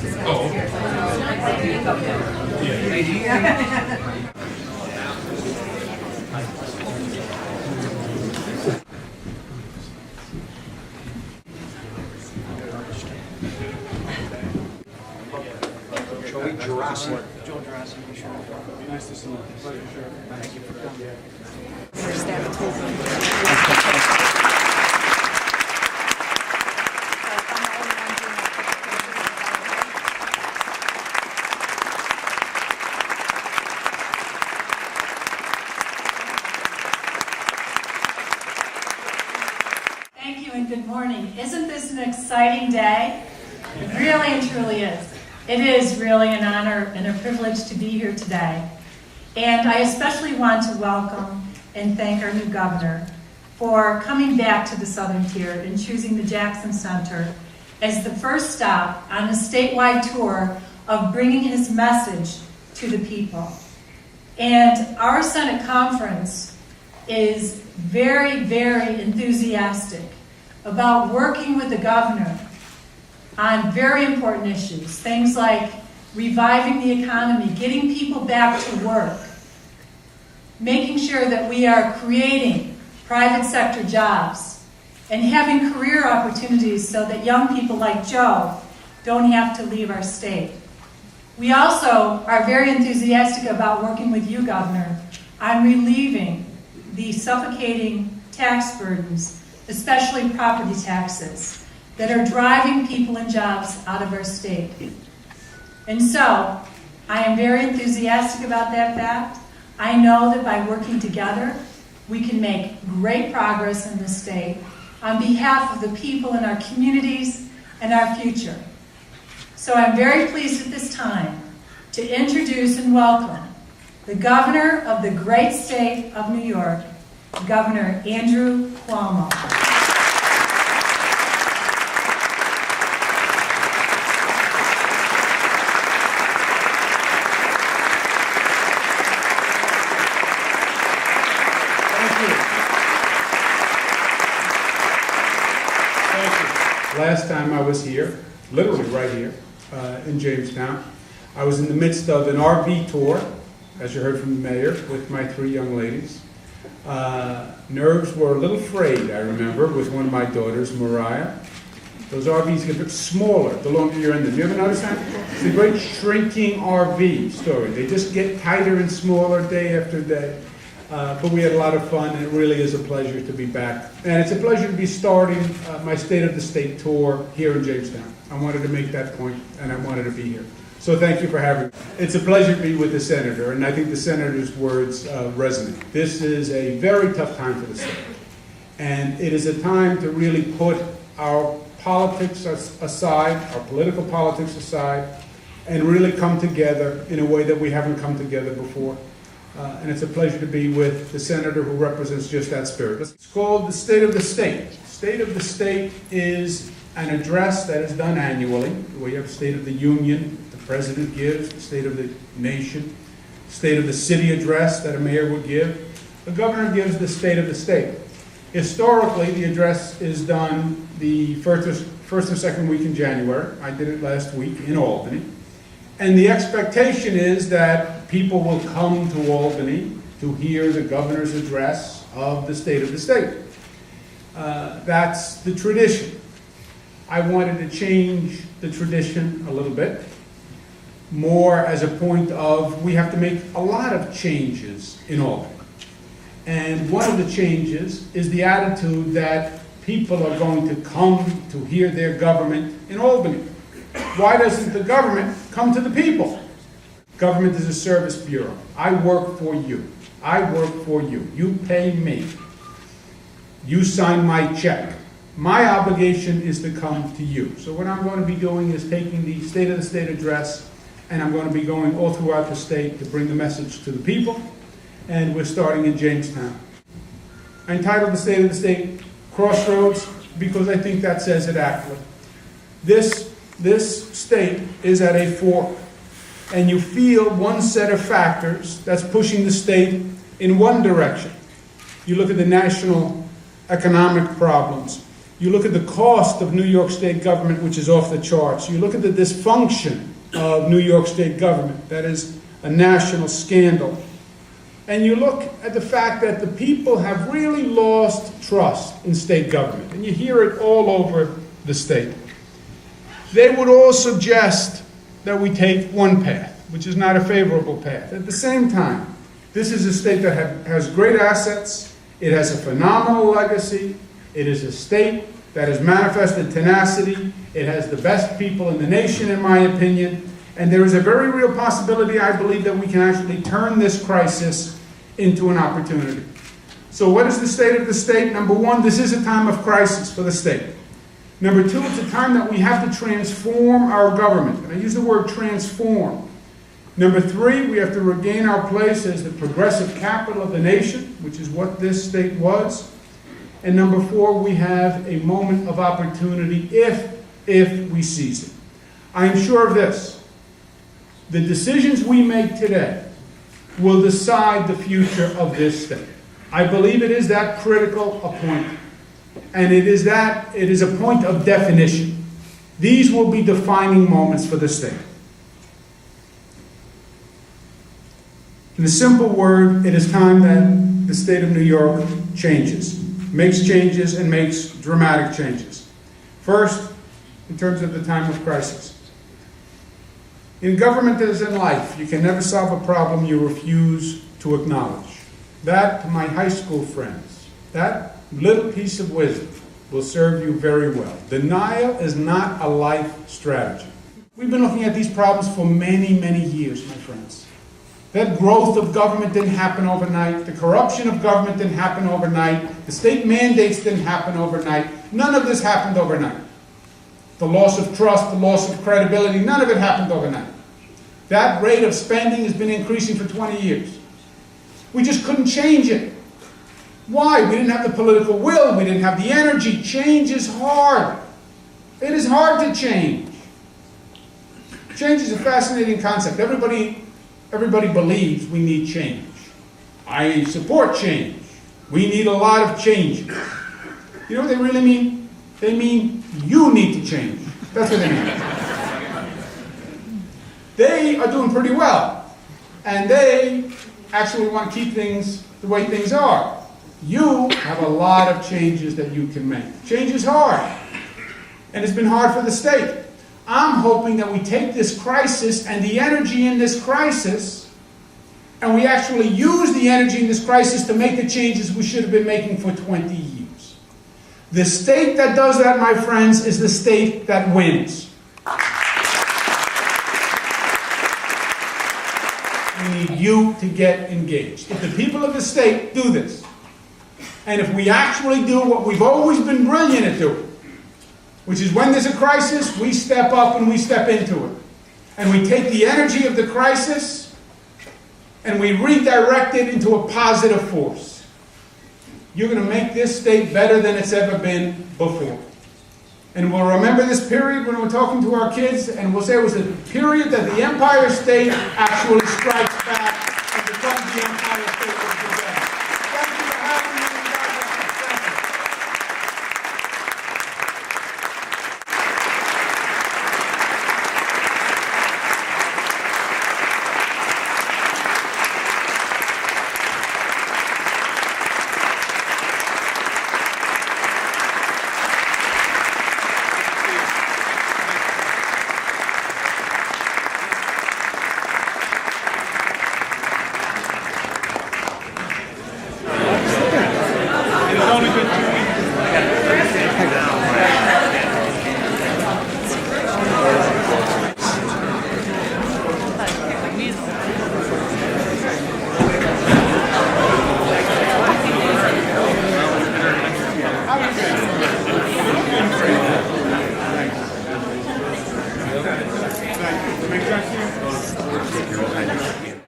Oh. Joey Jurassic. Joe Jurassic. Nice to see you. Thank you for coming. Thank you and good morning. Isn't this an exciting day? It really and truly is. It is really an honor and a privilege to be here today. And I especially want to welcome and thank our new governor for coming back to the Southern Tier and choosing the Jackson Center as the first stop on a statewide tour of bringing his message to the people. And our Senate conference is very, very enthusiastic about working with the governor on very important issues, things like reviving the economy, getting people back to work, making sure that we are creating private sector jobs, and having career opportunities so that young people like Joe don't have to leave our state. We also are very enthusiastic about working with you, Governor, on relieving the suffocating tax burdens, especially property taxes, that are driving people and jobs out of our state. And so, I am very enthusiastic about that fact. I know that by working together, we can make great progress in this state on behalf of the people in our communities and our future. So I'm very pleased at this time to introduce and welcome the governor of the great state of New York, Governor Andrew Cuomo. Last time I was here, literally right here, in Jamestown, I was in the midst of an RV tour, as you heard from the mayor, with my 3 young ladies. Nerves were a little frayed, I remember, with one of my daughters, Mariah. Those RVs get smaller the longer you're in them. You ever notice that? It's a great shrinking RV story. They just get tighter and smaller day after day. But we had a lot of fun, and it really is a pleasure to be back. And it's a pleasure to be starting my State of the State tour here in Jamestown. I wanted to make that point, and I wanted to be here. So thank you for having me. It's a pleasure to be with the senator, and I think the senator's words resonate. This is a very tough time for the state. And it is a time to really put our politics aside, our political politics aside, and really come together in a way that we haven't come together before. And it's a pleasure to be with the senator who represents just that spirit. It's called the State of the State. State of the State is an address that is done annually. We have State of the Union, the President gives, the State of the Nation, State of the City address that a mayor would give. The governor gives the State of the State. Historically, the address is done the first or second week in January. I did it last week in Albany. And the expectation is that people will come to Albany to hear the governor's address of the State of the State. That's the tradition. I wanted to change the tradition a little bit, more as a point of we have to make a lot of changes in Albany. And one of the changes is the attitude that people are going to come to hear their government in Albany. Why doesn't the government come to the people? Government is a service bureau. I work for you. I work for you. You pay me. You sign my check. My obligation is to come to you. So what I'm going to be doing is taking the State of the State address, and I'm going to be going all throughout the state to bring the message to the people, and we're starting in Jamestown. I entitled the State of the State Crossroads because I think that says it aptly. This state is at a fork, and you feel one set of factors that's pushing the state in one direction. You look at the national economic problems, You look at the cost of New York State government, which is off the charts. You look at the dysfunction of New York State government. That is a national scandal. And you look at the fact that the people have really lost trust in state government. And you hear it all over the state. They would all suggest that we take one path, which is not a favorable path. At the same time, this is a state that has great assets. It has a phenomenal legacy. It is a state that has manifested tenacity. It has the best people in the nation, in my opinion. And there is a very real possibility, I believe, that we can actually turn this crisis into an opportunity. So what is the state of the state? Number one, this is a time of crisis for the state. Number two, it's a time that we have to transform our government. And I use the word transform. Number three, we have to regain our place as the progressive capital of the nation, which is what this state was. And number four, we have a moment of opportunity if we seize it. I am sure of this. The decisions we make today will decide the future of this state. I believe it is that critical a point. And it is a point of definition. These will be defining moments for the state. In a simple word, it is time that the state of New York changes. Makes changes and makes dramatic changes. First, in terms of the time of crisis. In government as in life, you can never solve a problem you refuse to acknowledge. That, to my high school friends, that little piece of wisdom will serve you very well. Denial is not a life strategy. We've been looking at these problems for many, many years, my friends. That growth of government didn't happen overnight. The corruption of government didn't happen overnight. The state mandates didn't happen overnight. None of this happened overnight. The loss of trust, the loss of credibility, none of it happened overnight. That rate of spending has been increasing for 20 years. We just couldn't change it. Why? We didn't have the political will. We didn't have the energy. Change is hard. It is hard to change. Change is a fascinating concept. Everybody believes we need change. I support change. We need a lot of change. You know what they really mean? They mean you need to change. That's what they mean. They are doing pretty well. And they actually want to keep things the way things are. You have a lot of changes that you can make. Change is hard. And it's been hard for the state. I'm hoping that we take this crisis and the energy in this crisis, and we actually use the energy in this crisis to make the changes we should have been making for 20 years. The state that does that, my friends, is the state that wins. We need you to get engaged. If the people of the state do this, and if we actually do what we've always been brilliant at doing, which is when there's a crisis, we step up and we step into it. And we take the energy of the crisis and we redirect it into a positive force. You're going to make this state better than it's ever been before. And we'll remember this period when we're talking to our kids, and we'll say it was a period that the Empire State actually strikes back and becomes the Empire